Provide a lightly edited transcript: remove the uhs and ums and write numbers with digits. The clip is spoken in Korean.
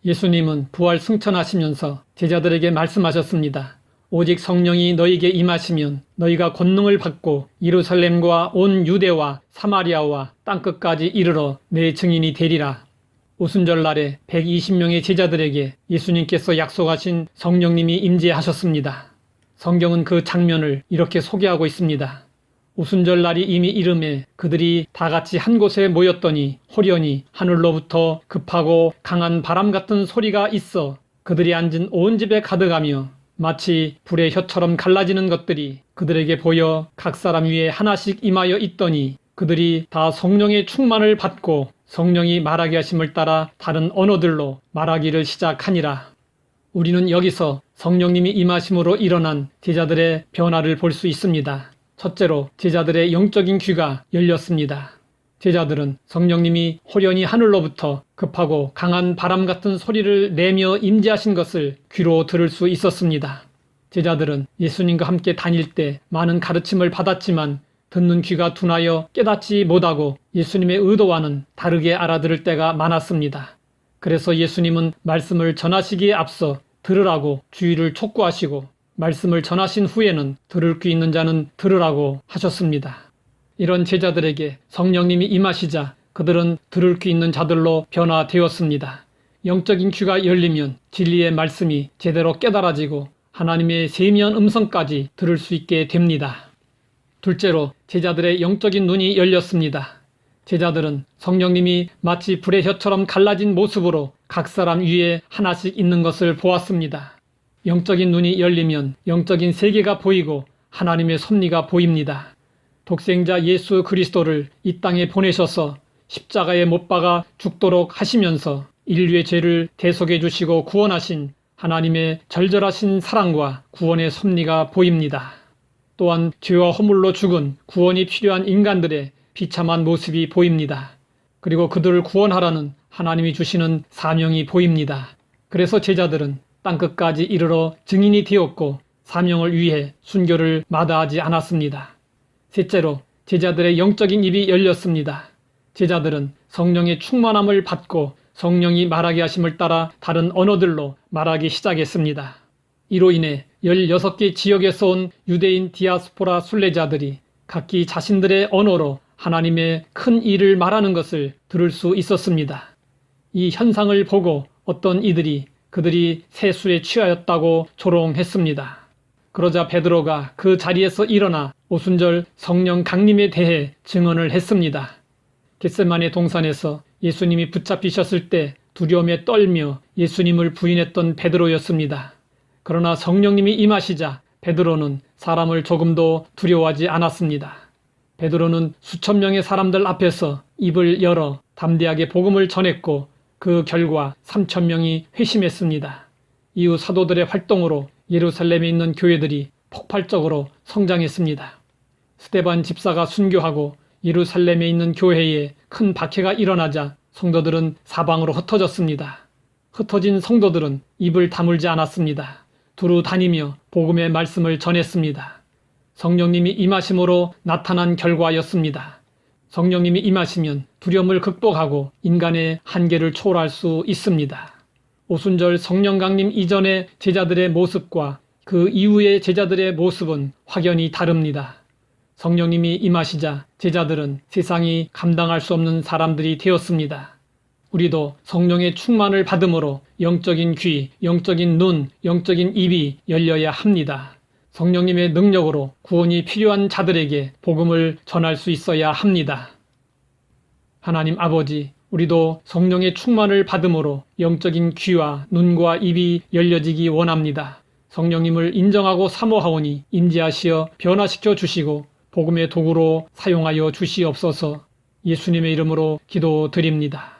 예수님은 부활 승천하시면서 제자들에게 말씀하셨습니다. 오직 성령이 너희에게 임하시면 너희가 권능을 받고 예루살렘과 온 유대와 사마리아와 땅끝까지 이르러 내 증인이 되리라. 오순절날에 120명의 제자들에게 예수님께서 약속하신 성령님이 임재하셨습니다. 성경은 그 장면을 이렇게 소개하고 있습니다. 오순절날이 이미 이름에 그들이 다 같이 한 곳에 모였더니 호련히 하늘로부터 급하고 강한 바람 같은 소리가 있어 그들이 앉은 온 집에 가득하며 마치 불의 혀처럼 갈라지는 것들이 그들에게 보여 각 사람 위에 하나씩 임하여 있더니 그들이 다 성령의 충만을 받고 성령이 말하게 하심을 따라 다른 언어들로 말하기를 시작하니라. 우리는 여기서 성령님이 임하심으로 일어난 제자들의 변화를 볼 수 있습니다. 첫째로 제자들의 영적인 귀가 열렸습니다. 제자들은 성령님이 호련히 하늘로부터 급하고 강한 바람 같은 소리를 내며 임재하신 것을 귀로 들을 수 있었습니다. 제자들은 예수님과 함께 다닐 때 많은 가르침을 받았지만 듣는 귀가 둔하여 깨닫지 못하고 예수님의 의도와는 다르게 알아들을 때가 많았습니다. 그래서 예수님은 말씀을 전하시기에 앞서 들으라고 주의를 촉구하시고 말씀을 전하신 후에는 들을 귀 있는 자는 들으라고 하셨습니다. 이런 제자들에게 성령님이 임하시자 그들은 들을 귀 있는 자들로 변화되었습니다. 영적인 귀가 열리면 진리의 말씀이 제대로 깨달아지고 하나님의 세미한 음성까지 들을 수 있게 됩니다. 둘째로 제자들의 영적인 눈이 열렸습니다. 제자들은 성령님이 마치 불의 혀처럼 갈라진 모습으로 각 사람 위에 하나씩 있는 것을 보았습니다. 영적인 눈이 열리면 영적인 세계가 보이고 하나님의 섭리가 보입니다. 독생자 예수 그리스도를 이 땅에 보내셔서 십자가에 못 박아 죽도록 하시면서 인류의 죄를 대속해 주시고 구원하신 하나님의 절절하신 사랑과 구원의 섭리가 보입니다. 또한 죄와 허물로 죽은 구원이 필요한 인간들의 비참한 모습이 보입니다. 그리고 그들을 구원하라는 하나님이 주시는 사명이 보입니다. 그래서 제자들은 땅끝까지 이르러 증인이 되었고 사명을 위해 순교를 마다하지 않았습니다. 셋째로 제자들의 영적인 입이 열렸습니다. 제자들은 성령의 충만함을 받고 성령이 말하게 하심을 따라 다른 언어들로 말하기 시작했습니다. 이로 인해 16개 지역에서 온 유대인 디아스포라 순례자들이 각기 자신들의 언어로 하나님의 큰 일을 말하는 것을 들을 수 있었습니다. 이 현상을 보고 어떤 이들이 그들이 세수에 취하였다고 조롱했습니다. 그러자 베드로가 그 자리에서 일어나 오순절 성령 강림에 대해 증언을 했습니다. 겟세마네 동산에서 예수님이 붙잡히셨을 때 두려움에 떨며 예수님을 부인했던 베드로였습니다. 그러나 성령님이 임하시자 베드로는 사람을 조금도 두려워하지 않았습니다. 베드로는 수천 명의 사람들 앞에서 입을 열어 담대하게 복음을 전했고 그 결과 3,000명이 회심했습니다. 이후 사도들의 활동으로 예루살렘에 있는 교회들이 폭발적으로 성장했습니다. 스데반 집사가 순교하고 예루살렘에 있는 교회에 큰 박해가 일어나자 성도들은 사방으로 흩어졌습니다. 흩어진 성도들은 입을 다물지 않았습니다. 두루 다니며 복음의 말씀을 전했습니다. 성령님이 임하심으로 나타난 결과였습니다. 성령님이 임하시면 두려움을 극복하고 인간의 한계를 초월할 수 있습니다. 오순절 성령 강림 이전의 제자들의 모습과 그 이후의 제자들의 모습은 확연히 다릅니다. 성령님이 임하시자 제자들은 세상이 감당할 수 없는 사람들이 되었습니다. 우리도 성령의 충만을 받음으로 영적인 귀, 영적인 눈, 영적인 입이 열려야 합니다. 성령님의 능력으로 구원이 필요한 자들에게 복음을 전할 수 있어야 합니다. 하나님 아버지, 우리도 성령의 충만을 받음으로 영적인 귀와 눈과 입이 열려지기 원합니다. 성령님을 인정하고 사모하오니 임재하시어 변화시켜 주시고 복음의 도구로 사용하여 주시옵소서. 예수님의 이름으로 기도드립니다.